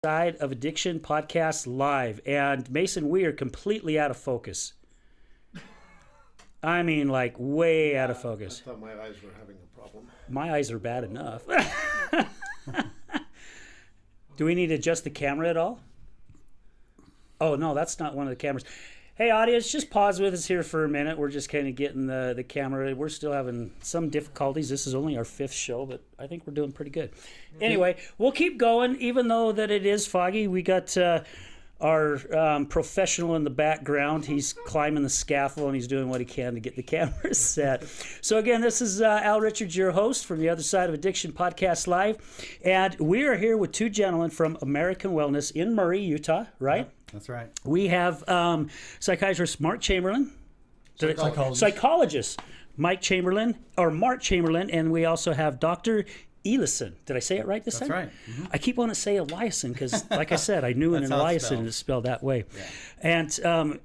Side of Addiction podcast live. And Mason, we are completely out of focus. I mean, like way out of focus. I thought my eyes were having a problem. My eyes are bad enough. Do we need to adjust the camera at all? Oh, no, that's not one of the cameras. Hey, audience, just pause with us here for a minute. We're just kind of getting the camera. We're still having some difficulties. This is only our 5th show, but I think we're doing pretty good. Anyway, we'll keep going, even though that it is foggy. We got our professional in the background. He's climbing the scaffold, and he's doing what he can to get the camera set. So again, this is Al Richards, your host from the Other Side of Addiction podcast live. And we are here with 2 gentlemen from American Wellness in Murray, Utah, right? Yep, that's right. We have psychiatrist Mark Chamberlain. Psychologist Mike Chamberlain, or Mark Chamberlain, and we also have Dr. Eliason. Did I say it right this time? That's right. Mm-hmm. I keep wanting to say Eliason because, like I said, I knew an Eliason is spelled that way. Yeah. And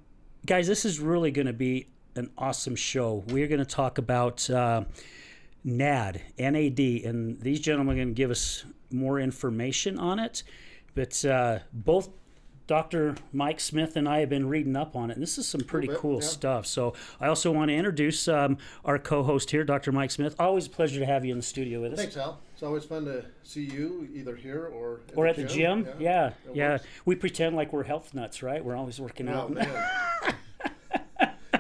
guys, this is really going to be an awesome show. We're going to talk about NAD, N-A-D, and these gentlemen are going to give us more information on it. But both Dr. Mike Smith and I have been reading up on it, and this is some pretty cool stuff. So I also want to introduce our co-host here, Dr. Mike Smith. Always a pleasure to have you in the studio with us. Thanks, Al. It's always fun to see you either here or at the gym. Yeah. Works. We pretend like we're health nuts, right? We're always working out. Man.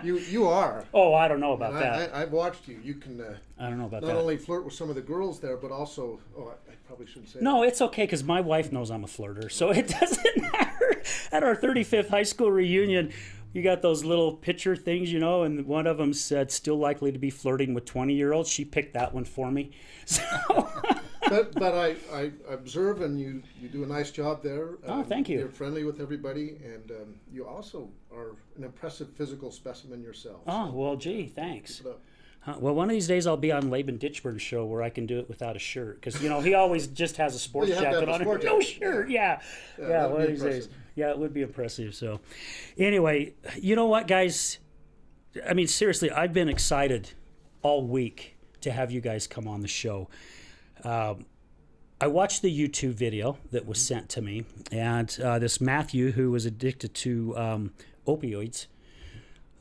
You are. Oh, I don't know about that. I've watched you. You can I don't know about not that. only flirt with some of the girls there, but also, I probably shouldn't say No, that. it's okay because my wife knows I'm a flirter, so it doesn't matter. At our 35th high school reunion, you got those little picture things, and one of them said, still likely to be flirting with 20-year-olds. She picked that one for me. So. But I observe, and you do a nice job there. Oh, thank you. You're friendly with everybody, and you also are an impressive physical specimen yourself. Oh, well, gee, thanks. Keep it up. Well, one of these days I'll be on Laban Ditchburn's show where I can do it without a shirt because he always just has a sports you have to jacket have a on. sport No jacket. shirt, yeah. That'd One be of these days. impressive. Yeah, it would be impressive. So, anyway, you know what, guys? I mean, seriously, I've been excited all week to have you guys come on the show. I watched the YouTube video that was sent to me, and this Matthew, who was addicted to opioids,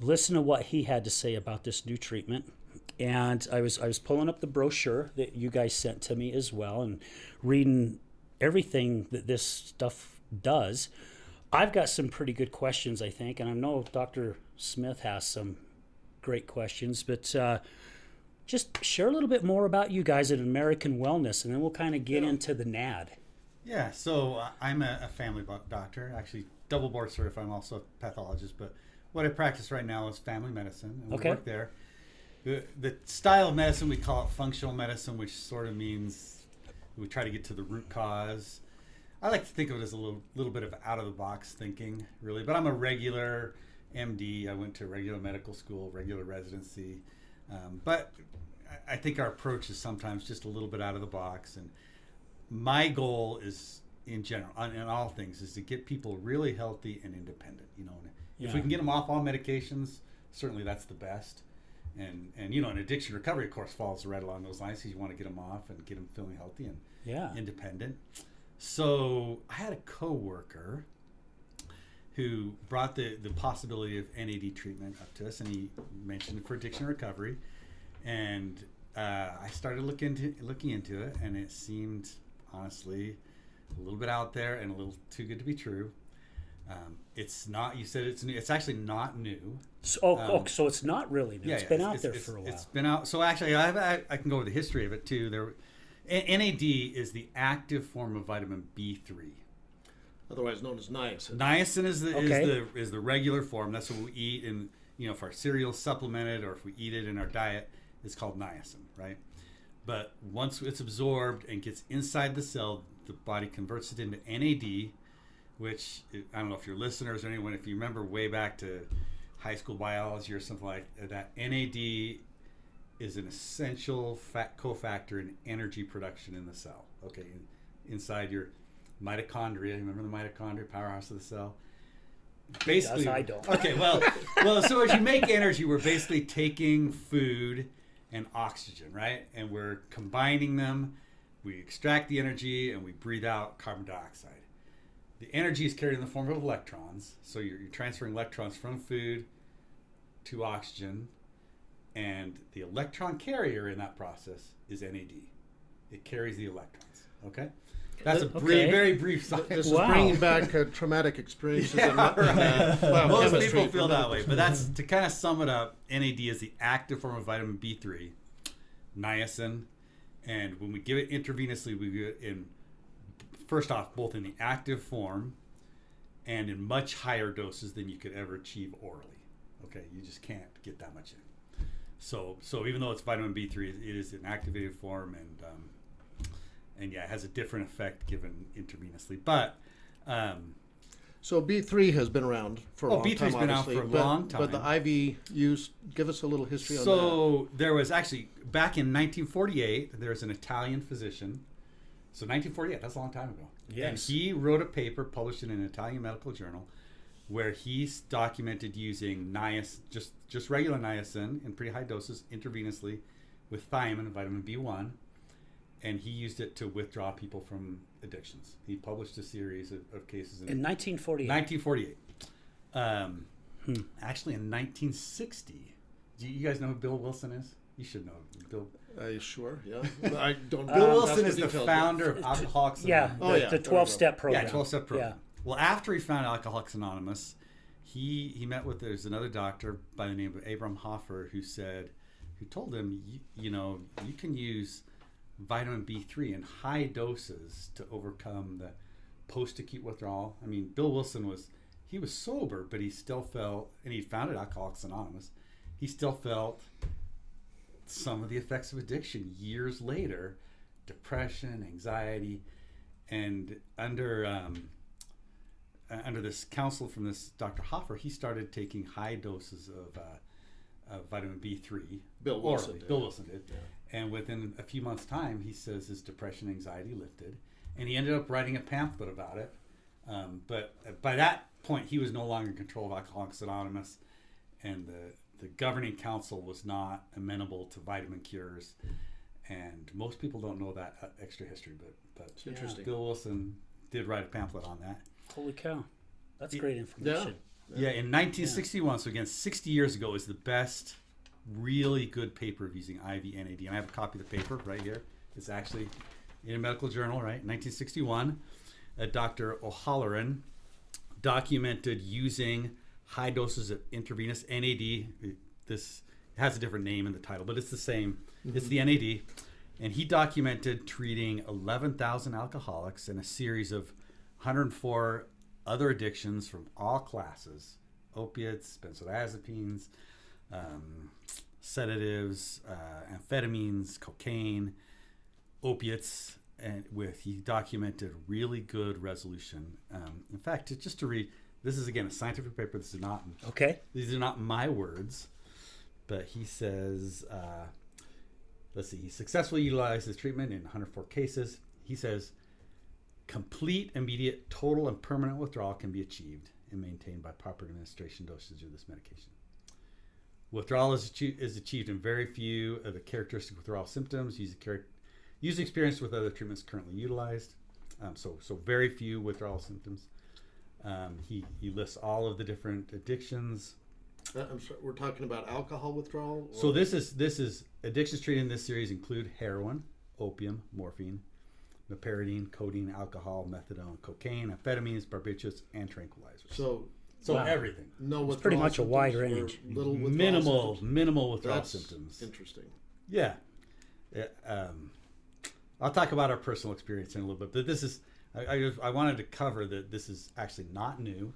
listen to what he had to say about this new treatment. And I was pulling up the brochure that you guys sent to me as well and reading everything that this stuff does. I've got some pretty good questions, I think, and I know Dr. Smith has some great questions, but just share a little bit more about you guys at American Wellness, and then we'll kind of get into the NAD. Yeah, so I'm a family doctor, actually double board certified. I'm also a pathologist, but what I practice right now is family medicine, and we work there. The style of medicine, we call it functional medicine, which sort of means we try to get to the root cause. I like to think of it as a little bit of out-of-the-box thinking, really. But I'm a regular MD. I went to regular medical school, regular residency. But I think our approach is sometimes just a little bit out of the box. And my goal is, in general, in all things, is to get people really healthy and independent. If we can get them off all medications, certainly that's the best. And an addiction recovery, of course, falls right along those lines. You want to get them off and get them feeling healthy and independent. So I had a coworker who brought the possibility of NAD treatment up to us, and he mentioned it for addiction recovery. And I started looking into it, and it seemed, honestly, a little bit out there and a little too good to be true. It's not. You said it's new. It's actually not new. So it's not really new. It's been out there for a while. It's been out. So actually, I can go over the history of it too. NAD is the active form of vitamin B3. Otherwise known as niacin. Niacin is the regular form. That's what we eat, and if our cereal supplemented or if we eat it in our diet, it's called niacin, right? But once it's absorbed and gets inside the cell, the body converts it into NAD, which I don't know if your listeners or anyone, if you remember way back to high school biology or something like that, NAD is an essential cofactor in energy production in the cell. Okay, inside your mitochondria. Remember the mitochondria, powerhouse of the cell? Basically, yes, I don't. Okay, well, so as you make energy, we're basically taking food and oxygen, right? And we're combining them. We extract the energy and we breathe out carbon dioxide. the energy is carried in the form of electrons. So you're transferring electrons from food to oxygen, and the electron carrier in that process is NAD. It carries the electrons. Okay, that's a very brief science. This Wow. is bringing back traumatic experiences. Yeah, right. Most biochemistry people feel from that way, but that's to kind of sum it up. NAD is the active form of vitamin B3, niacin, and when we give it intravenously, we give it in, first off, both in the active form and in much higher doses than you could ever achieve orally. Okay, you just can't get that much in. So even though it's vitamin B3, it is an activated form, and yeah, it has a different effect given intravenously. But So B3 has been around for a long B3's time, been out obviously, for a but, long time. But the IV use, give us a little history on that. So there was actually, back in 1948, there was an Italian physician. So 1948, that's a long time ago. Yes. And he wrote a paper published in an Italian medical journal where he documented using niacin, just regular niacin in pretty high doses intravenously with thiamine, vitamin B1, and he used it to withdraw people from addictions. He published a series of cases in 1948. 1948. Actually, in 1960. Do you guys know who Bill Wilson is? You should know Bill. Sure, yeah. I don't. Bill Wilson ask is for the details, founder of Alcoholics Yeah, Anonymous. Oh, yeah. the 12-step program. Yeah, 12-step program. Yeah. Well, after he found Alcoholics Anonymous, he met with, there's another doctor by the name of Abraham Hoffer who told him, you can use vitamin B3 in high doses to overcome the post-acute withdrawal. I mean, Bill Wilson was sober, but he still felt, and he founded Alcoholics Anonymous, he still felt some of the effects of addiction years later, depression, anxiety, and under this counsel from this Dr. Hoffer, he started taking high doses of vitamin B3. Bill Wilson orally. did. Bill Wilson did. Yeah. And within a few months' time, he says his depression, anxiety lifted, and he ended up writing a pamphlet about it. But by that point, he was no longer in control of Alcoholics Anonymous, and the governing council was not amenable to vitamin cures. And most people don't know that extra history, but Interesting. Bill Wilson did write a pamphlet on that. Holy cow. That's great information. Yeah, in 1961, so again, 60 years ago, is the best really good paper of using IV NAD. And I have a copy of the paper right here. It's actually in a medical journal, right? 1961, Dr. O'Halloran documented using high doses of intravenous NAD. This has a different name in the title, but it's the same. Mm-hmm. It's the NAD. And he documented treating 11,000 alcoholics and a series of 104 other addictions from all classes: opiates, benzodiazepines, sedatives, amphetamines, cocaine, opiates, and he documented really good resolution. In fact, just to read, this is again a scientific paper. This is not These are not my words, but he says, let's see, he successfully utilized this treatment in 104 cases. He says, complete, immediate, total, and permanent withdrawal can be achieved and maintained by proper administration dosage of this medication. Withdrawal is achieved in very few of the characteristic withdrawal symptoms, usually experienced with other treatments currently utilized. So very few withdrawal symptoms. He lists all of the different addictions. I'm sorry, we're talking about alcohol withdrawal? So this is addictions treated in this series include heroin, opium, morphine, meperidine, codeine, alcohol, methadone, cocaine, amphetamines, barbiturates, and tranquilizers. So Wow. Everything. no withdrawal. It's pretty much a wide symptoms or range. Little withdrawal symptoms? Minimal withdrawal That's symptoms. interesting. Yeah. I'll talk about our personal experience in a little bit, but this is, I wanted to cover that this is actually not new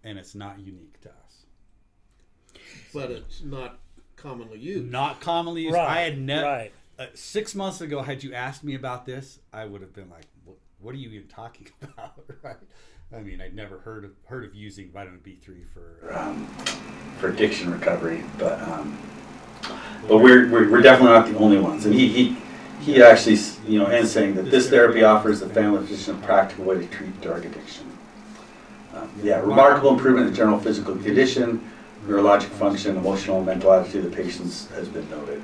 and it's not unique to us. But it's not commonly used. Not commonly used. Right, I had never, right. 6 months ago, had you asked me about this, I would have been like, what are you even talking about? Right? I mean, I'd never heard of using vitamin B3 for addiction recovery, but we're definitely not the only ones. And he actually, ends saying that this therapy offers the family physician a practical way to treat drug addiction. Remarkable improvement in the general physical condition, neurologic function, emotional and mental attitude of the patients has been noted.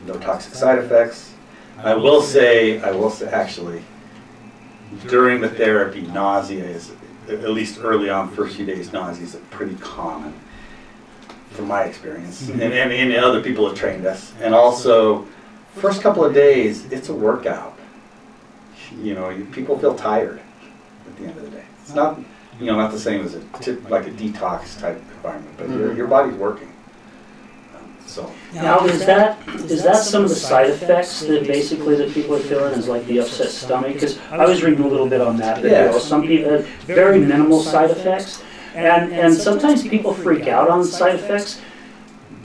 No toxic side effects. I will say actually, during the therapy, nausea is, at least early on, first few days, nausea is pretty common from my experience, and other people have trained us. And also, first couple of days, it's a workout. People feel tired at the end of the day. It's not, not the same as like a detox type environment, but your body's working. So Now, is that some of the side effects that basically that people are feeling is like the upset stomach? Because I was reading a little bit on that. Yeah. Some people have very minimal side effects, and sometimes people freak out on side effects.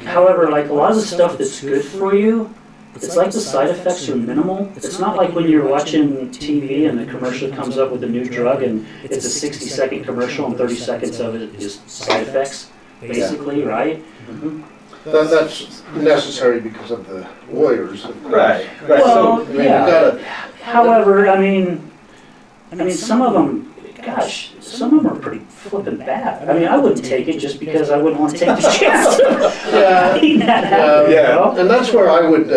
However, like a lot of the stuff that's good for you, it's like the side effects are minimal. It's not like when you're watching TV and the commercial comes up with a new drug and it's a 60-second commercial and 30 seconds of it is side effects, basically, right? Mm-hmm. That's necessary because of the lawyers. Right. Well, You yeah. gotta, However, I mean, some of them, gosh, some of them are pretty flippin' bad. I mean, I wouldn't take it just because I wouldn't want to take the chance of having that happen. Yeah. You know? and that's where I would,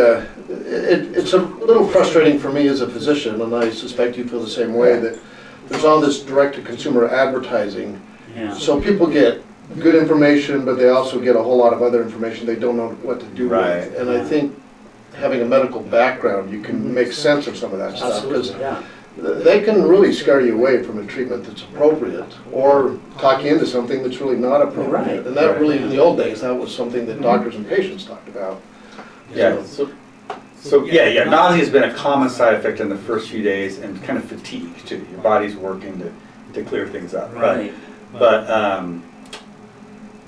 it's a little frustrating for me as a physician, and I suspect you feel the same way, that there's all this direct-to-consumer advertising. Yeah. So people get good information, but they also get a whole lot of other information they don't know what to do Right. with. And I think having a medical background, you can make sense of some of that stuff, because Absolutely, yeah. they can really scare you away from a treatment that's appropriate, or talk you into something that's really not appropriate. Right. And that really, in the old days, that was something that doctors and patients talked about. Yeah. So nausea has been a common side effect in the first few days, and kind of fatigue too. Your body's working to clear things up. Right.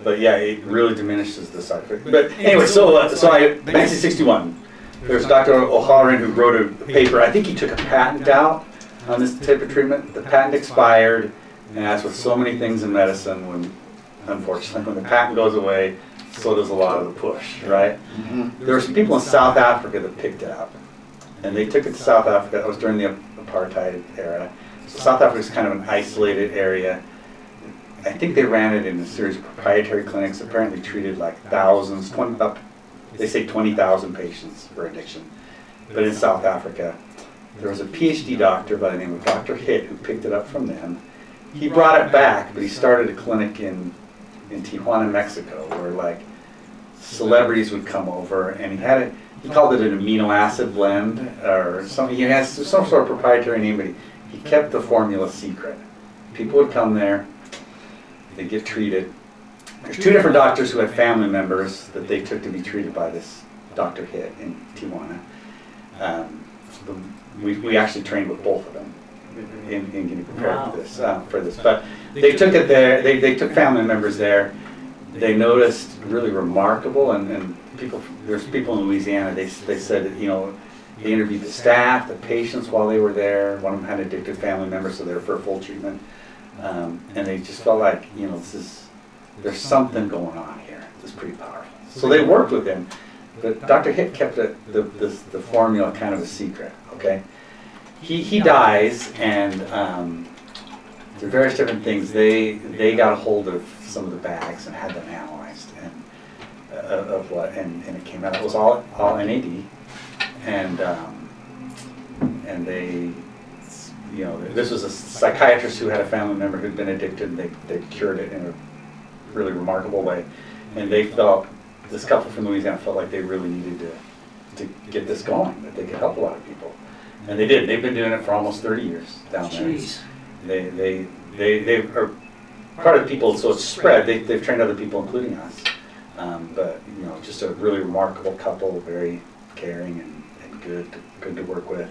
But yeah, it really diminishes the side effect. But anyway, so 1961, there's Dr. O'Halloran who wrote a paper. I think he took a patent out on this type of treatment. The patent expired, and as with so many things in medicine, unfortunately, when the patent goes away, so does a lot of the push, right? There were some people in South Africa that picked it up, and they took it to South Africa. That was during the apartheid era. So South Africa is kind of an isolated area. I think they ran it in a series of proprietary clinics, apparently treated like thousands, they say 20,000 patients for addiction. But in South Africa, there was a PhD doctor by the name of Dr. Hitt who picked it up from them. He brought it back, but he started a clinic in Tijuana, Mexico, where like celebrities would come over, and he called it an amino acid blend or something. He has some sort of proprietary name, but he kept the formula secret. People would come there, they'd get treated. There's two different doctors who had family members that they took to be treated by this Dr. Hitt in Tijuana. We actually trained with both of them in getting prepared for this. But they took it there. They took family members there. They noticed really remarkable, and there's people in Louisiana. They said that, they interviewed the staff, the patients while they were there. One of them had addicted family members, so they were for full treatment. And they just felt like, there's something going on here. It's pretty powerful. So they worked with him, but Dr. Hitt kept the formula kind of a secret. Okay, he dies, and through various different things, they got a hold of some of the bags and had them analyzed, and it came out it was all NAD, and they. This was a psychiatrist who had a family member who'd been addicted, and they cured it in a really remarkable way. And they felt, this couple from Louisiana felt like they really needed to get this going, that they could help a lot of people. And they did. They've been doing it for almost 30 years down there. Jeez. They are part of people, so it's spread. They've trained other people, including us. But, just a really remarkable couple, very caring and good to work with.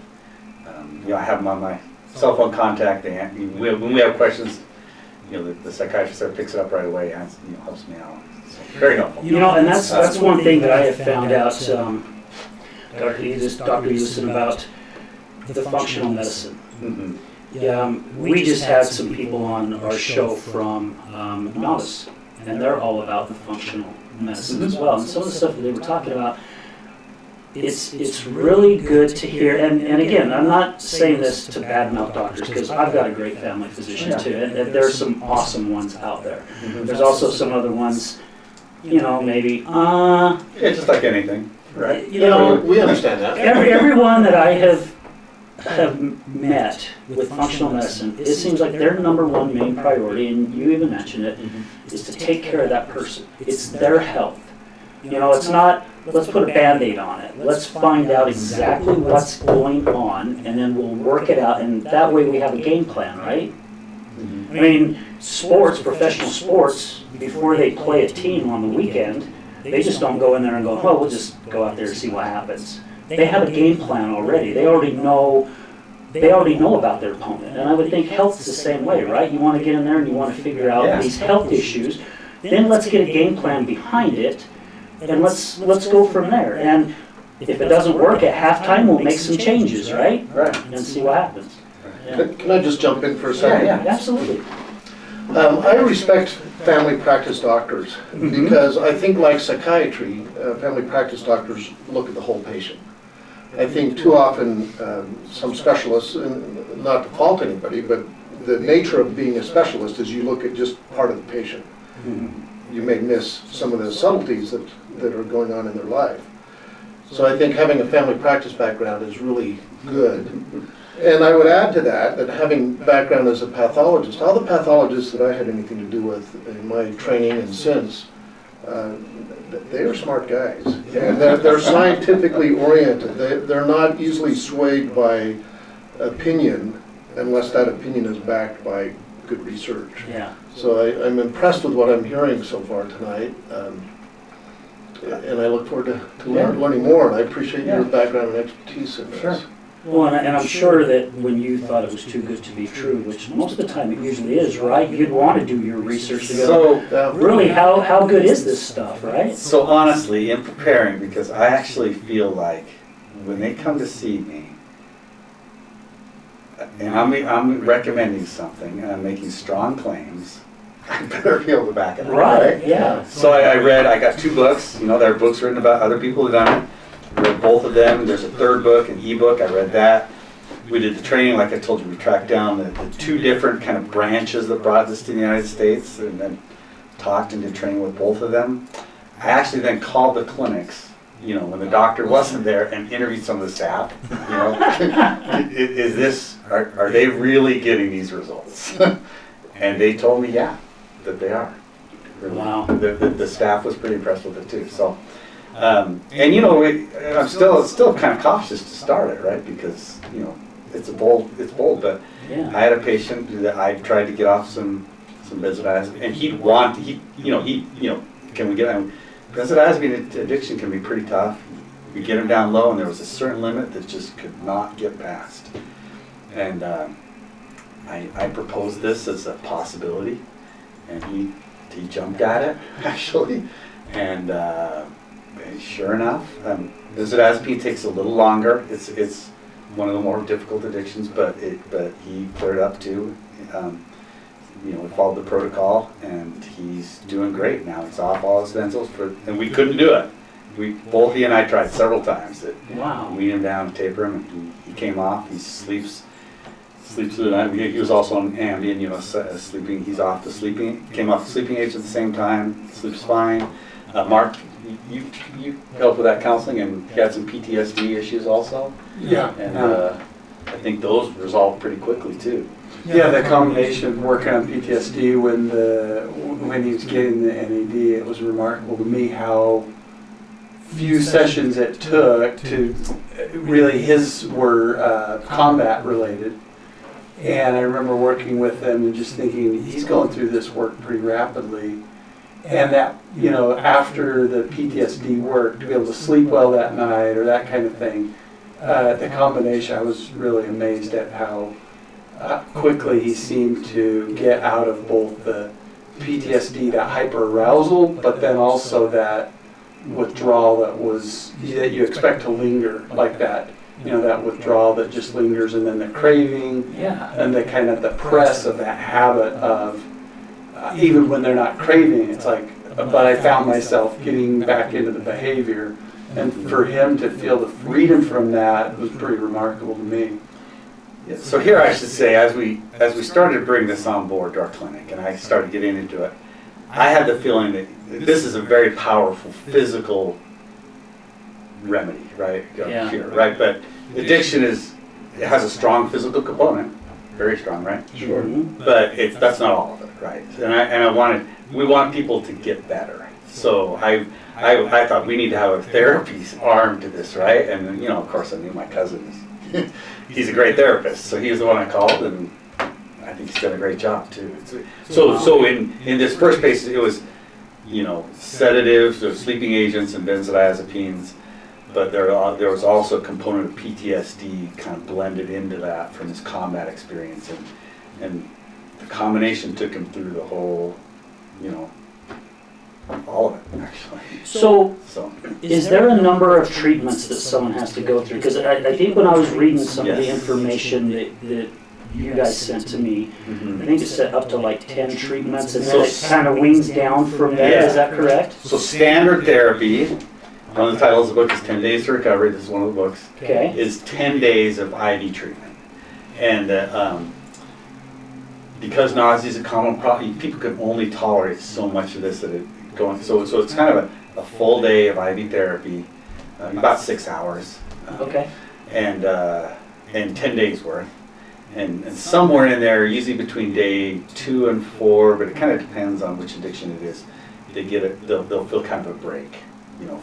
I have them on my cell phone contact. When we have questions, the psychiatrist there picks it up right away and helps me out. So, very helpful. And that's one thing that I have found out, Dr. Euston, about the functional medicine. Mm-hmm. We just had some people on our show from Novice, and they're all about the functional medicine as well. And some of the stuff that they were talking about, it's really good to hear. And again, I'm not saying this to badmouth doctors, because I've got a great family physician too, and there's some awesome ones out there. Mm-hmm. There's also some other ones, maybe, Yeah, just like anything. right? We understand that. Everyone that I have have met with functional medicine, it seems like their number one main priority, and you even mentioned it, is to take care of that person. It's their health. You know, it's not, let's put a Band-Aid on it. Let's find out exactly what's going on, and then we'll work it out, and that way we have a game plan, right? I mean, sports, professional sports, before they play a team on the weekend, they just don't go in there and go, oh, we'll just go out there and see what happens. They have a game plan already. They already know about their opponent. And I would think health's the same way, right? You want to get in there and you want to figure out these health issues. Then let's get a game plan behind it, and let's go from there. And if it doesn't work at halftime, we'll make some changes, right? Right. And see what happens. Yeah. Can I just jump in for a second? Yeah, absolutely. I respect family practice doctors because I think, like psychiatry, family practice doctors look at the whole patient. I think too often some specialists, and not to fault anybody, but the nature of being a specialist is you look at just part of the patient. You may miss some of the subtleties that are going on in their life. So I think having a family practice background is really good. And I would add to that having background as a pathologist, all the pathologists that I had anything to do with in my training and since, they are smart guys. And they're scientifically oriented. They're not easily swayed by opinion unless that opinion is backed by good research. Yeah. So I'm impressed with what I'm hearing so far tonight. And I look forward to learning more. And I appreciate your background and expertise in this. Sure. Well, and I'm sure that when you thought it was too good to be true, which most of the time it usually is, right? You'd want to do your research to go, really, how good is this stuff, right? So honestly, in preparing, because I actually feel like when they come to see me, and I'm recommending something, and I'm making strong claims, I better be able to back it up, Right, yeah. So I got 2 books, there are books written about other people who've done it. I read both of them. There's a 3rd book, an ebook. I read that. We did the training, like I told you, we tracked down the 2 different kind of branches that brought this to the United States, and then talked and did training with both of them. I actually then called the clinics, when the doctor wasn't there, and interviewed some of the staff. Are they really getting these results? And they told me, yeah, that they are. Really. Wow. The staff was pretty impressed with it too. So. And I'm still kind of cautious to start it, right? Because it's bold. But Yeah. I had a patient that I tried to get off some benzodiazepine, and can we get him? Benzodiazepine addiction can be pretty tough. We get him down low, and there was a certain limit that just could not get passed. And I proposed this as a possibility, and he jumped at it actually, and. Sure enough, benzodiazepine takes a little longer. It's one of the more difficult addictions, but he cleared up too. We followed the protocol, and he's doing great now. He's off all his benzos, and we couldn't do it. Both he and I tried several times to wean him down, taper him, and he came off. He sleeps through the night. He was also on Ambien, sleeping. He's off the sleeping. Came off the sleeping aids at the same time. Sleeps fine. Mark. You helped with that counseling, and he had some PTSD issues also. Yeah. And I think those resolved pretty quickly too. Yeah, the combination of working on PTSD when he was getting the NAD, it was remarkable to me how few sessions it took to really his were combat related. And I remember working with him and just thinking, he's going through this work pretty rapidly. And that, after the PTSD work, to be able to sleep well that night or that kind of thing, the combination, I was really amazed at how quickly he seemed to get out of both the PTSD, that hyperarousal, but then also that withdrawal that you expect to linger, like that, that withdrawal that just lingers, and then the craving, and the kind of the press of that habit of, even when they're not craving, it's like, but I found myself getting back into the behavior, and for him to feel the freedom from that was pretty remarkable to me. Yeah, so here I should say, as we started to bring this on board to our clinic, and I started getting into it, I had the feeling that this is a very powerful physical remedy, right? Yeah. Cure, right? But addiction is it has a strong physical component, very strong, right? Sure. But that's not all of it, right? And we want people to get better. So I thought we need to have a therapy arm to this, right? And of course, I knew my cousin. He's a great therapist, so he was the one I called, and I think he's done a great job too. So in this first case, it was sedatives or sleeping agents and benzodiazepines, but there was also a component of PTSD kind of blended into that from his combat experience, and the combination took him through the whole, all of it actually. So, So is there a number of treatments that someone has to go through? Because I think when I was reading some of the Yes. information that you guys sent to me, mhm. I think it said up to like 10 treatments, and then So it kind of wings down from there. Yeah. Is that correct? So standard therapy, one of the titles of the book is 10 Days to Recovery. This is one of the books. Okay. Is 10 days of IV treatment. And because nausea is a common problem, people can only tolerate so much of this that so it's kind of a full day of IV therapy, about 6 hours, Okay. and 10 days worth. And somewhere in there, usually between day 2 and 4, but it kind of depends on which addiction it is, they'll feel kind of a break,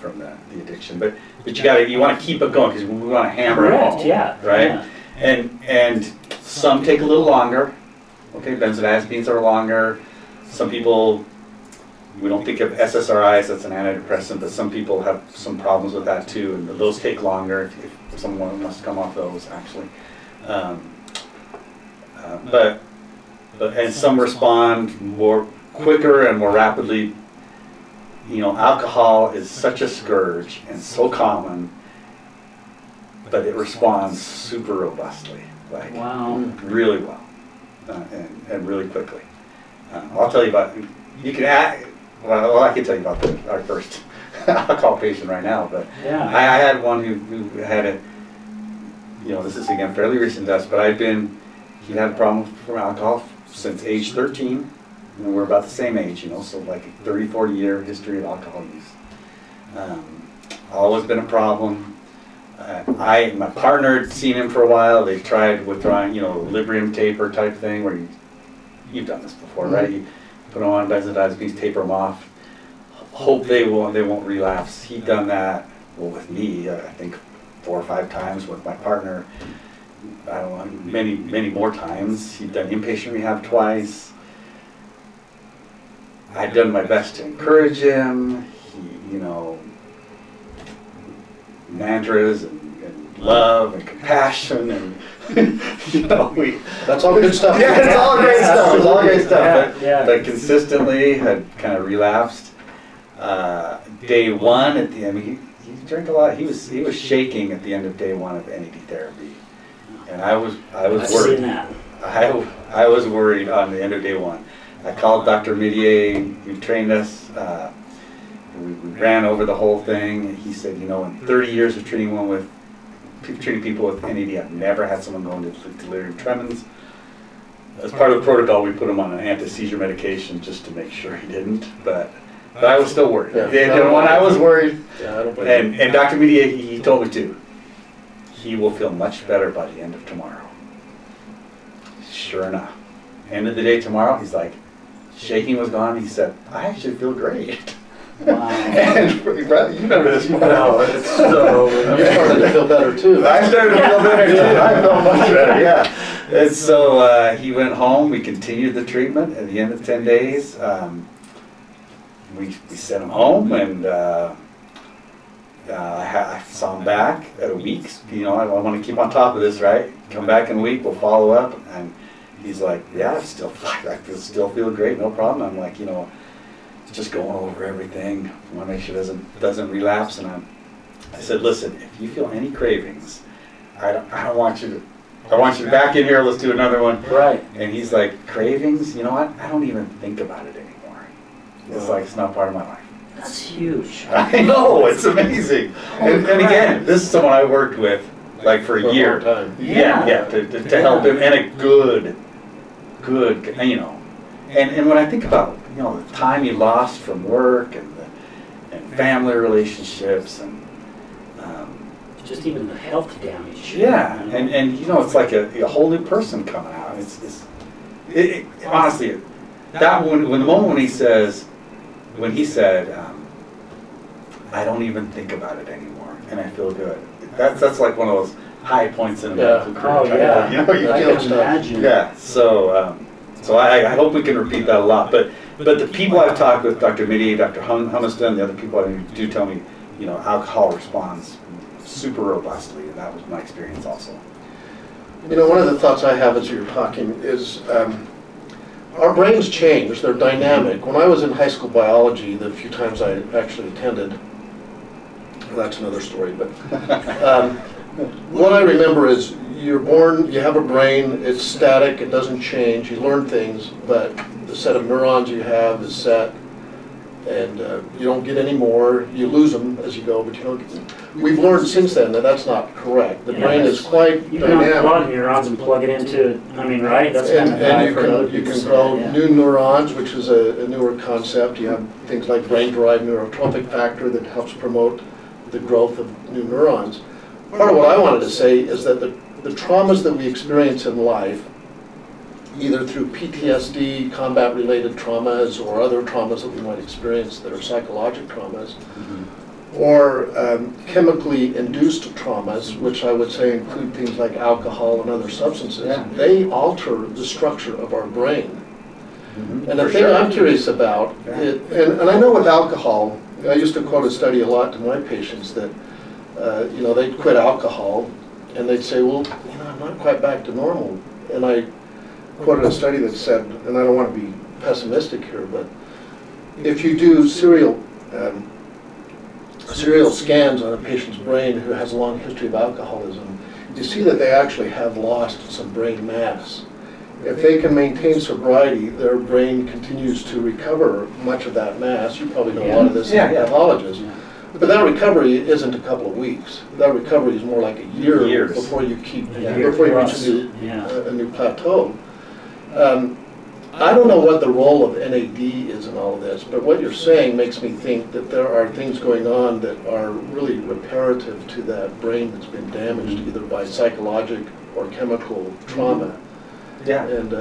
from the addiction. But you want to keep it going because we want to hammer it Correct. home, Yeah. right? Yeah. And some take a little longer. Okay, benzodiazepines are longer. Some people, we don't think of SSRIs, that's an antidepressant, but some people have some problems with that too, and those take longer if someone wants to come off those, actually. And some respond more quicker and more rapidly. Alcohol is such a scourge and so common, but it responds super robustly, like Wow. really well, and really quickly. I'll tell you about. You can add. Well, I can tell you about our first alcohol patient right now, but Yeah. I had one who had a. This is again fairly recent to us, but he had a problem from alcohol since age 13. And we're about the same age, so like a 30, 40-year history of alcohol use. Always been a problem. My partner had seen him for a while. They tried withdrawing, Librium taper type thing, where you've done this before, right? You put them on benzodiazepines, taper them off. Hope they won't relapse. He'd done that, with me, I think 4 or 5 times. With my partner, I don't know, many more times. He'd done inpatient rehab twice. I'd done my best to encourage him. He, mantras and love and compassion and That's all good stuff. Yeah, it's all great stuff. It's all great stuff. Yeah. But consistently had kind of relapsed. Day 1 at the end, he drank a lot. He was shaking at the end of day 1 of NAD therapy, and I was I've worried. seen that. I was worried on the end of day 1. I called Dr. Midier, who trained us. We ran over the whole thing, and he said, in 30 years of treating people with NAD, I've never had someone go into delirium tremens. As part of the protocol, we put him on an anti-seizure medication just to make sure he didn't, but I was still worried. Yeah. When I was worried, Yeah, I don't blame you. and Dr. Midier, he told me too, he will feel much better by the end of tomorrow. Sure enough. End of the day tomorrow, he's like, shaking was gone. He said, I actually feel great. Wow. And you remember this one. No, it's so. You started to feel better too. I started to feel better too. I felt much better, yeah. And so he went home. We continued the treatment at the end of 10 days. We sent him home, and I saw him back at a week. I want to keep on top of this, right? Come back in a week, we'll follow up. And he's like, yeah, I still feel great, no problem. I'm like, just going over everything. I want to make sure it doesn't relapse. And I said, listen, if you feel any cravings, I don't want you to back in here. Let's do another one. Right. And he's like, cravings? You know what? I don't even think about it anymore. It's like it's not part of my life. That's huge. I know, it's amazing. And again, this is someone I worked with like for a year. long time. Yeah, to help him, and a good, and when I think about the time he lost from work and family relationships and just even the health damage. Yeah, you know? and you know, it's like a whole new person coming out. Honestly, that when the moment when he said, I don't even think about it anymore, and I feel good. That's like one of those high points in a medical career. Oh, yeah. You know, you I feel can imagine. Yeah, so I hope we can repeat that a lot. But the people I've talked with, Dr. Mitty, Dr. Humiston, the other people I do tell me, you know, alcohol responds super robustly, and that was my experience also. You know, one of the thoughts I have as you're talking is our brains change, they're dynamic. When I was in high school biology, the few times I actually attended, well, that's another story, but what I remember is you're born, you have a brain, it's static, it doesn't change, you learn things, but the set of neurons you have is set, and you don't get any more, you lose them as you go, but you don't get them. We've learned since then that that's not correct. The brain is quite You can unplug dynamic. neurons and plug it into, I mean, right? That's kind of And you people can say, grow yeah. new neurons, which is a newer concept. You have things like brain-derived neurotrophic factor that helps promote the growth of new neurons. Part of what I wanted to say is that the traumas that we experience in life, either through PTSD, combat-related traumas, or other traumas that we might experience that are psychological traumas, or chemically induced traumas, which I would say include things like alcohol and other substances, Yeah. they alter the structure of our brain. And the For thing sure. I'm curious about, and I know with alcohol, I used to quote a study a lot to my patients that, you know, they'd quit alcohol, and they'd say, well, you know, I'm not quite back to normal. And I quoted a study that said, and I don't want to be pessimistic here, but if you do serial scans on a patient's brain who has a long history of alcoholism, you see that they actually have lost some brain mass. If they can maintain sobriety, their brain continues to recover much of that mass. You probably know a lot of this as a pathologist. But that recovery isn't a couple of weeks. That recovery is more like a year Years. before you keep A year before you reach plus. a new plateau. I don't know what the role of NAD is in all of this, but what you're saying makes me think that there are things going on that are really reparative to that brain that's been damaged either by psychological or chemical trauma. Yeah. And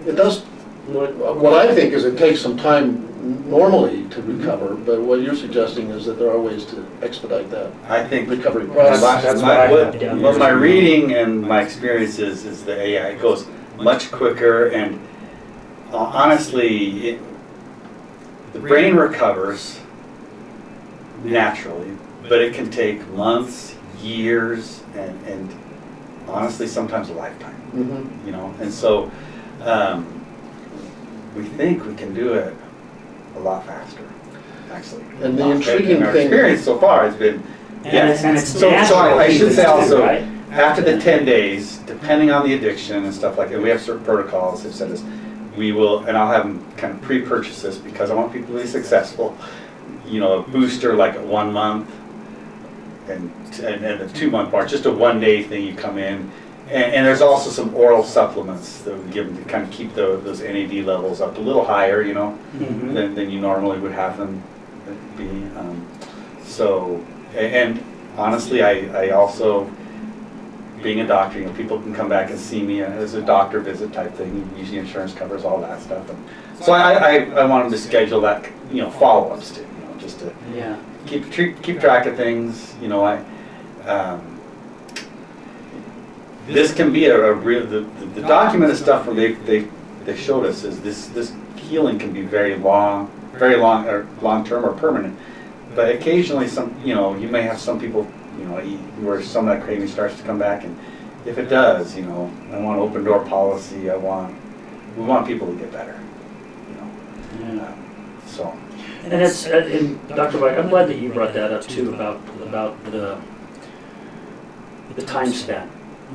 it does, what I think is it takes some time normally to recover, but what you're suggesting is that there are ways to expedite that I think recovery process. That's what I have down what here. my reading and my experience is that it goes much quicker, and honestly, the brain recovers naturally, but it can take months, years, and honestly sometimes a lifetime. Mhm. You know, and so we think we can do it a lot faster, actually. And the And intriguing our thing, experience so far has been, And it's So natural I should say too, also, right? after the 10 days, depending on the addiction and stuff like that, we have certain protocols that said this, we will, and I'll have them kind of pre-purchase this because I want people to be successful. You know, a booster like at 1 month and a 2 month part, just a 1 day thing you come in. And there's also some oral supplements that we give them to kind of keep those NAD levels up a little higher, you know, Mhm. than you normally would have them be. So, and honestly, I also, being a doctor, you know, people can come back and see me as a doctor visit type thing. Usually insurance covers all that stuff. And so I want them to schedule that, you know, follow-ups too, you know, just to Yeah. keep track of things. You know, this can be a real, the documented stuff from they showed us is this healing can be very long or long-term or permanent. But occasionally you know, you may have some people, you know, where some of that craving starts to come back, and if it does, you know, I want open door policy, we want people to get better, you know, Yeah. so. And it's, and Dr. White, I'm glad that you brought that up too about the time span.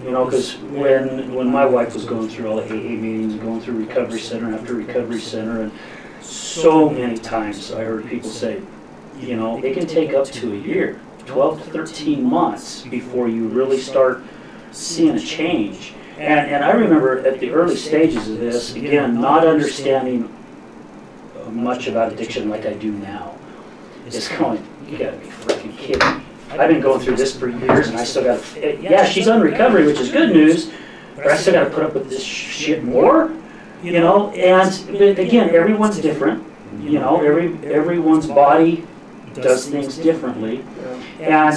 You know, because when my wife was going through all the AA meetings, going through recovery center after recovery center, and so many times I heard people say, you know, it can take up to a year, 12 to 13 months before you really start seeing a change. And I remember at the early stages of this, again, not understanding much about addiction like I do now, is going, you gotta be freaking kidding me. I've been going through this for years, and I still got, yeah, she's on recovery, which is good news, but I still got to put up with this shit more, you know. And but again, everyone's different, you know. Everyone's body does things differently, and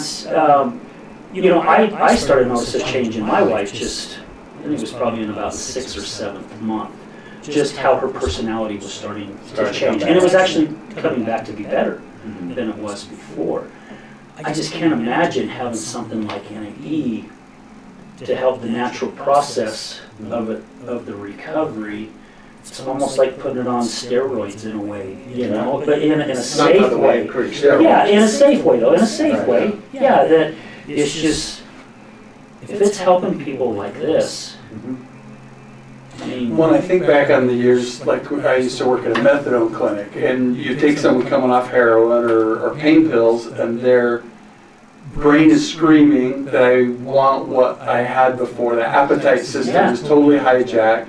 you know, I started to notice this change in my wife just, I think it was probably in about the 6th or 7th month, just how her personality was starting to change, and it was actually coming back to be better than it was before. I just can't imagine having something like NAD to help the natural process of the recovery. It's almost like putting it on steroids in a way, you know, but in a safe way. Yeah, in a safe way though, in a safe way. Yeah, that it's just, if it's helping people like this, I mean. When I think back on the years, like I used to work at a methadone clinic, and you take someone coming off heroin or pain pills, and their brain is screaming that I want what I had before. The appetite system is totally hijacked.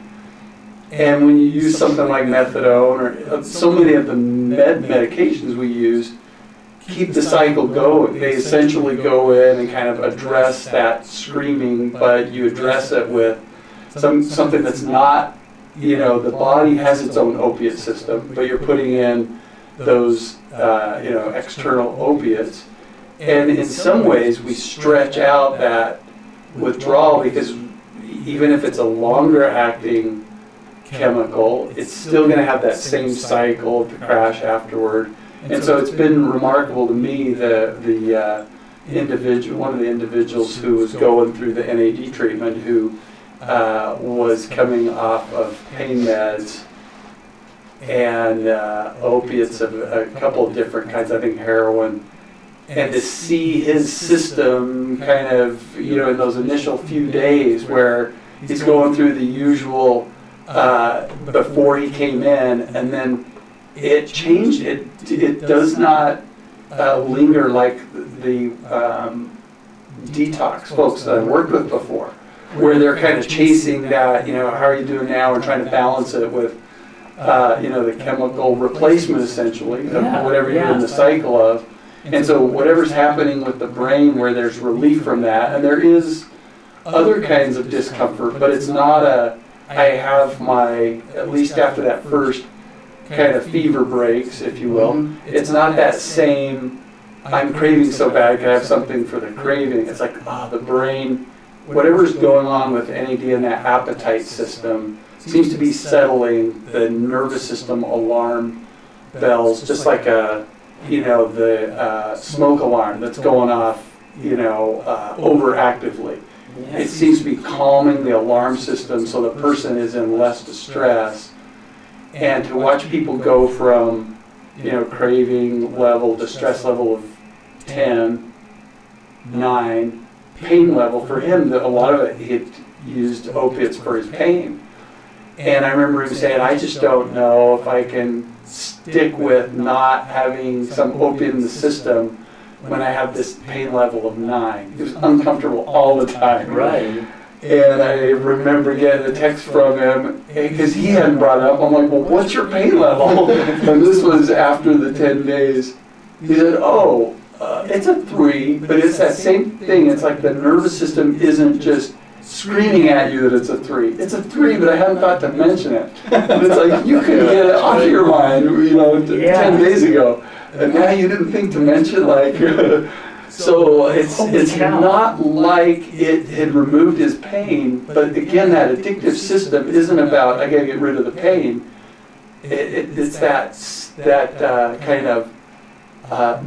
And when you use something like methadone, or so many of the medications we use, keep the cycle going. They essentially go in and kind of address that screaming, but you address it with something that's not, you know, the body has its own opiate system, but you're putting in those, you know, external opiates. And in some ways, we stretch out that withdrawal, because even if it's a longer acting chemical, it's still going to have that same cycle to crash afterward. And so it's been remarkable to me that one of the individuals who was going through the NAD treatment, who was coming off of pain meds and opiates of a couple of different kinds, I think heroin, and to see his system kind of, you know, in those initial few days where he's going through the usual before he came in, and then it changed. It does not linger like the detox folks that I worked with before, where they're kind of chasing that, you know, how are you doing now, and trying to balance it with, you know, the chemical replacement essentially of whatever you're in the cycle of. And so whatever's happening with the brain, where there's relief from that, and there is other kinds of discomfort, but it's not I have my, at least after that first kind of fever breaks, if you will, it's not that same, I'm craving so bad, can I have something for the craving? It's like, the brain, whatever's going on with NAD and that appetite system seems to be settling the nervous system alarm bells, just like you know, the smoke alarm that's going off, you know, overactively. It seems to be calming the alarm system so the person is in less distress. And to watch people go from, you know, craving level, distress level of 10, 9, pain level, for him, a lot of it, he had used opiates for his pain. And I remember him saying, I just don't know if I can stick with not having some opiate in the system when I have this pain level of 9. He was uncomfortable all the time. Right. And I remember getting a text from him, because he hadn't brought it up. I'm like, well, what's your pain level? And this was after the 10 days. He said, it's a 3, but it's that same thing. It's like the nervous system isn't just screaming at you that it's a 3. It's a 3, but I hadn't thought to mention it. And it's like, you could get it off your mind, you know, 10 days ago. And now you didn't think to mention, like, so it's not like it had removed his pain, but again, that addictive system isn't about, I gotta get rid of the pain. It's that kind of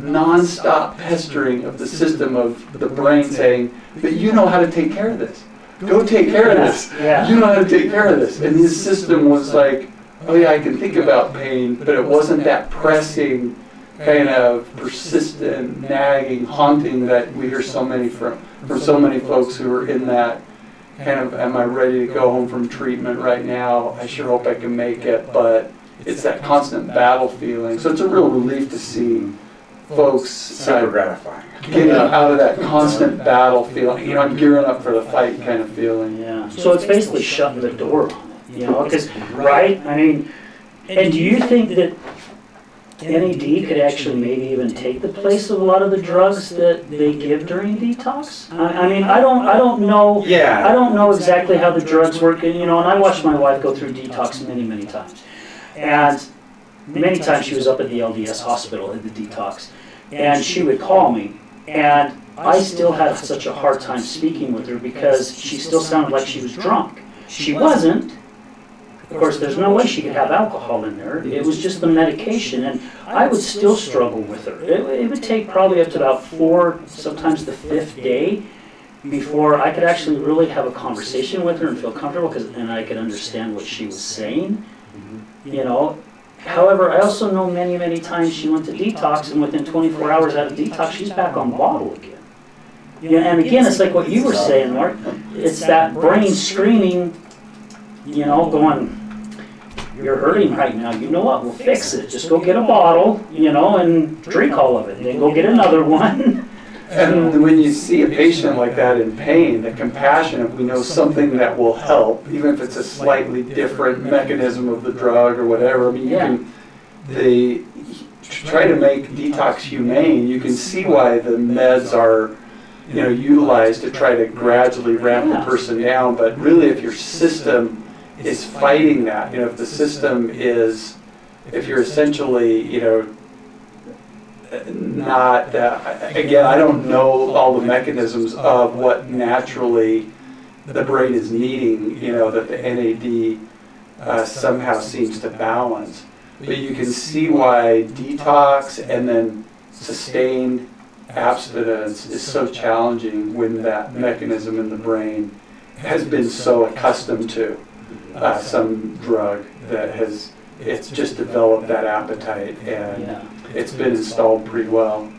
non-stop pestering of the system of the brain saying, but you know how to take care of this. Go take care of this. You know how to take care of this. And his system was like, oh yeah, I can think about pain, but it wasn't that pressing, kind of persistent, nagging, haunting that we hear so many from so many folks who are in that kind of, am I ready to go home from treatment right now? I sure hope I can make it, but it's that constant battle feeling. So it's a real relief to see folks super gratifying. Getting out of that constant battle feeling, you know, I'm gearing up for the fight kind of feeling. Yeah. So it's basically shutting the door on it, you know, because, right? I mean, and do you think that NAD could actually maybe even take the place of a lot of the drugs that they give during detox? I mean, I don't know. Yeah. I don't know exactly how the drugs work, and and I watched my wife go through detox many, many times, and many times she was up at the LDS hospital in the detox, and she would call me, and I still had such a hard time speaking with her because she still sounded like she was drunk. She wasn't. Of course, there's no way she could have alcohol in there. It was just the medication, and I would still struggle with her. It would take probably up to about 4, sometimes the 5th day, before I could actually really have a conversation with her and feel comfortable, and I could understand what she was saying. However, I also know many, many times she went to detox, and within 24 hours out of detox, she's back on the bottle again. And again, it's like what you were saying, Mark. It's that brain screaming, going, you're hurting right now. You know what? We'll fix it. Just go get a bottle, and drink all of it. Then go get another one. And when you see a patient like that in pain, the compassion, if we know something that will help, even if it's a slightly different mechanism of the drug or whatever, I mean, they try to make detox humane. You can see why the meds are, utilized to try to gradually ramp the person down. But really, if your system is fighting that, if the system is, if you're essentially, not, again, I don't know all the mechanisms of what naturally the brain is needing, that the NAD somehow seems to balance. But you can see why detox and then sustained abstinence is so challenging when that mechanism in the brain has been so accustomed to some drug that it's just developed that appetite, and it's been installed pretty well.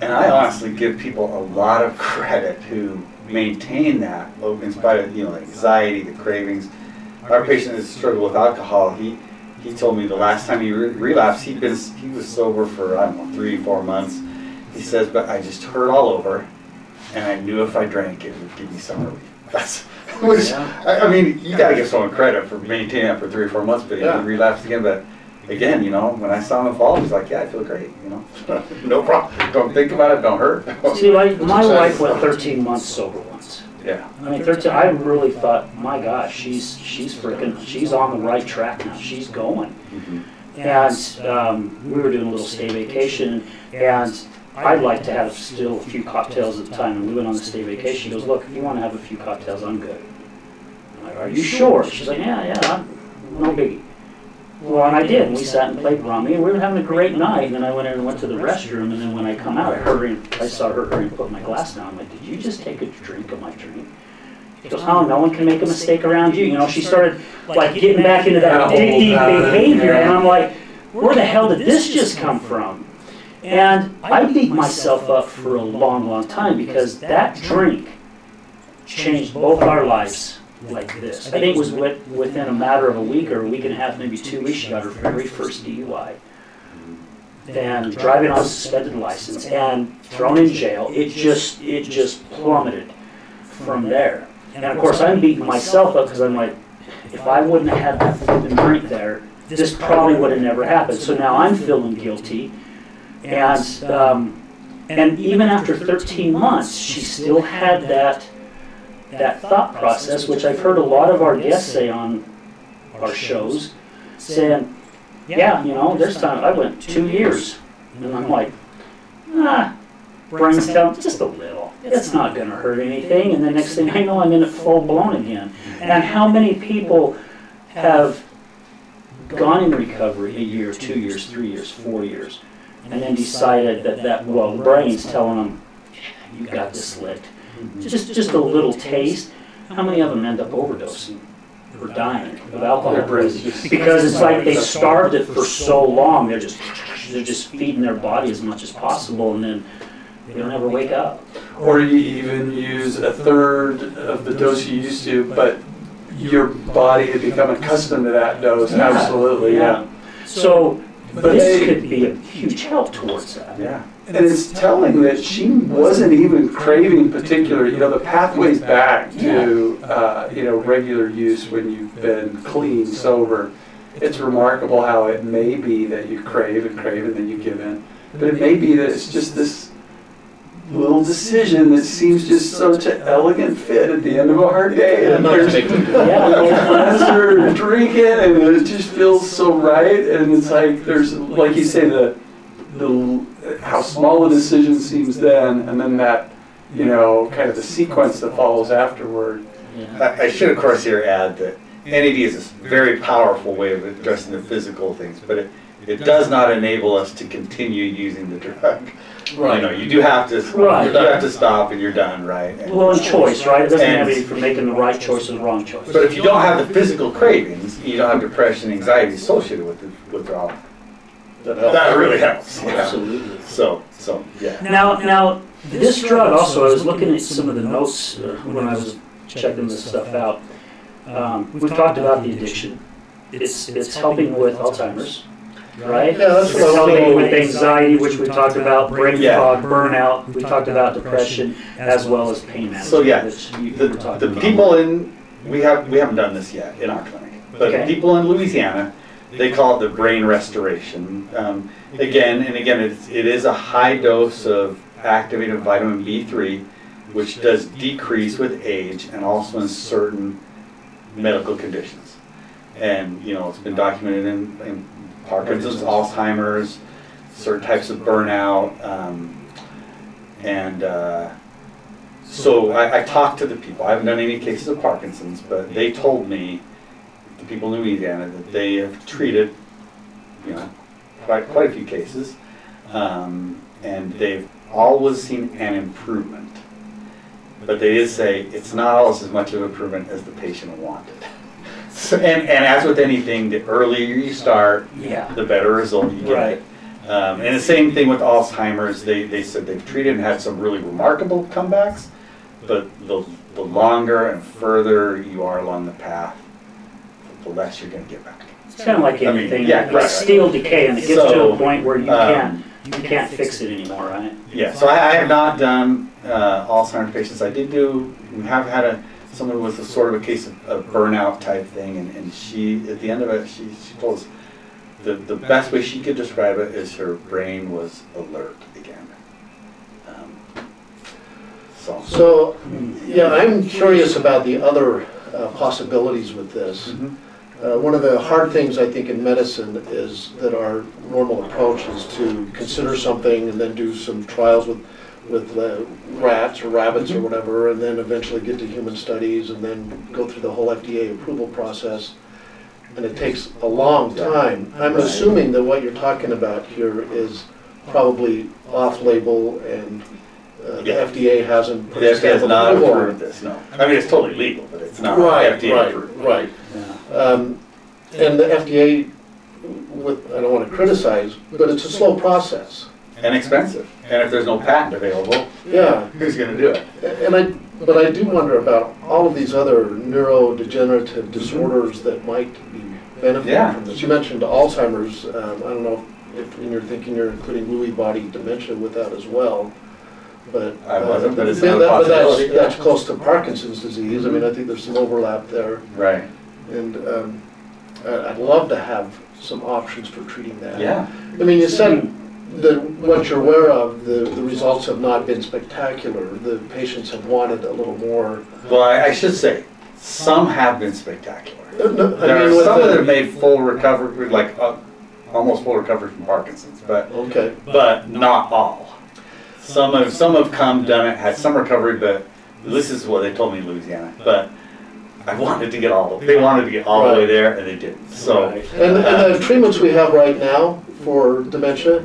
And I honestly give people a lot of credit who maintain that in spite of the anxiety, the cravings. Our patient has struggled with alcohol. He told me the last time he relapsed, he was sober for 3-4 months. He says, but I just hurt all over, and I knew if I drank it would give me some relief. That's I mean, you gotta give someone credit for maintaining that for 3 or 4 months, but he relapsed again. But again, when I saw him fall, he was like, yeah, I feel great, no problem. Don't think about it, don't hurt. See, my wife went 13 months sober once. Yeah. I mean, 13, I really thought, my gosh, she's on the right track now. She's going. Mm-hmm. And we were doing a little stay vacation, and I'd like to have still a few cocktails at the time. And we went on the stay vacation. She goes, look, if you want to have a few cocktails, I'm good. I'm like, are you sure? She's like, yeah, no biggie. Well, and I did. And we sat and played rummy, and we were having a great night. And then I went in and went to the restroom, and then when I come out, I saw her hurry and put my glass down. I'm like, did you just take a drink of my drink? She goes, oh, no one can make a mistake around you. She started like getting back into that addictive behavior, and I'm like, where the hell did this just come from? And I beat myself up for a long, long time because that drink changed both our lives like this. I think it was within a matter of a week or a week and a half, maybe 2 weeks, she got her very first DUI. And driving on a suspended license and thrown in jail. It just plummeted from there. And of course, I'm beating myself up because I'm like, if I wouldn't have had that flipping drink there, this probably would have never happened. So now I'm feeling guilty. And even after 13 months, she still had that thought process, which I've heard a lot of our guests say on our shows, saying, yeah, there's time, I went 2 years. And I'm like, brain's telling just a little. It's not going to hurt anything. And the next thing I know, I'm in it full blown again. And how many people have gone in recovery 1 year, 2 years, 3 years, 4 years, and then decided that the brain's telling them, you got this licked. Just a little taste. How many of them end up overdosing or dying of alcohol? Because it's like they starved it for so long, they're just feeding their body as much as possible, and then they don't ever wake up. Or you even use a third of the dose you used to, but your body had become accustomed to that dose. Yeah. Absolutely, yeah. So this could be a huge help towards that. Yeah. And it's telling that she wasn't even craving particular, the pathways back to, regular use when you've been clean, sober. it's remarkable how it may be that you crave and then you give in. But it may be that it's just this little decision that seems just such an elegant fit at the end of a hard day. And there's friends are drinking and it just feels so right. And it's like, there's, like you say, the how small a decision seems then, and then that, you know, kind of the sequence that follows afterward. I should, of course, here add that NAD is a very powerful way of addressing the physical things, but it does not enable us to continue using the drug. Right. You know, you do have to, Right. you do have to stop and you're done, right? And- Well, it's choice, right? It doesn't have And- any for making the right choice or the wrong choice. But if you don't have the physical cravings, you don't have depression, anxiety associated with the withdrawal. That really helps. Yeah. Absolutely. So, yeah. Now, this drug also, I was looking at some of the notes when I was checking this stuff out. We've talked about the addiction. It's helping with Alzheimer's, right? Yeah, that's It's what I was helping thinking. with anxiety, which we talked about, brain Yeah. fog, burnout. We talked about depression, as well as pain management. So, yeah, which you were talking The about. people in, we haven't done this yet in our clinic, but Okay. the people in Louisiana, they call it the brain restoration. Again, it is a high dose of activated vitamin B3, which does decrease with age and also in certain medical conditions. And, you know, it's been documented in Parkinson's, Alzheimer's, certain types of burnout, so I talked to the people. I haven't done any cases of Parkinson's, but they told me, the people in Louisiana, that they have treated, you know, quite a few cases, and they've always seen an improvement. But they did say it's not always as much of an improvement as the patient wanted. So, and as with anything, the earlier you start, Yeah. the better result you get. Right. And the same thing with Alzheimer's. They said they've treated and had some really remarkable comebacks, but the longer and further you are along the path, the less you're going to get back. It's kind of like I mean, anything. yeah, right. It's steel decay, and it gets to So, a point where you can't fix it anymore, right? Yeah, so I have not done Alzheimer's patients. We have had someone with a sort of a case of burnout type thing, and she, at the end of it, she told us the best way she could describe it is her brain was alert again. So, yeah, I'm curious about the other possibilities with this. One of the hard things I think in medicine is that our normal approach is to consider something and then do some trials with rats or rabbits or whatever, and then eventually get to human studies and then go through the whole FDA approval process. And it takes a long time. I'm assuming that what you're talking about here is probably off-label and the Yeah. FDA hasn't put The a FDA stamp has of not approval on approved it. this, no. I mean, it's totally legal, but it's not Right, FDA right, approved. right. Yeah. And the FDA, I don't want to criticize, but it's a slow process. And expensive. And if there's no patent available, Yeah, who's going to do it? but I do wonder about all of these other neurodegenerative disorders that might be benefiting Yeah. from this. You mentioned Alzheimer's. I don't know if in your thinking you're including Lewy body dementia with that as well. But I wasn't, but it's yeah, not a possibility. that's close to Parkinson's disease. I mean, I think there's some overlap there. Right. And I'd love to have some options for treating that. Yeah. I mean, you said that what you're aware of, the results have not been spectacular. The patients have wanted a little more. Well, I should say, some have been spectacular. No, I There mean, are with some the- that have made full recovery, like almost full recovery from Parkinson's, but not all. Some have come, done it, had some recovery, but this is what they told me in Louisiana. But I wanted to get they wanted to get all the way there, and they didn't. So Right. And the treatments we have right now for dementia,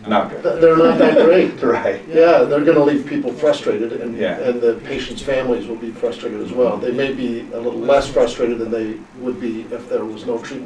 not good. they're not that great. Right. Yeah, they're going to leave people frustrated, and Yeah. the patients' families will be frustrated as well. They may be a little less frustrated than they would be if there was no treatment.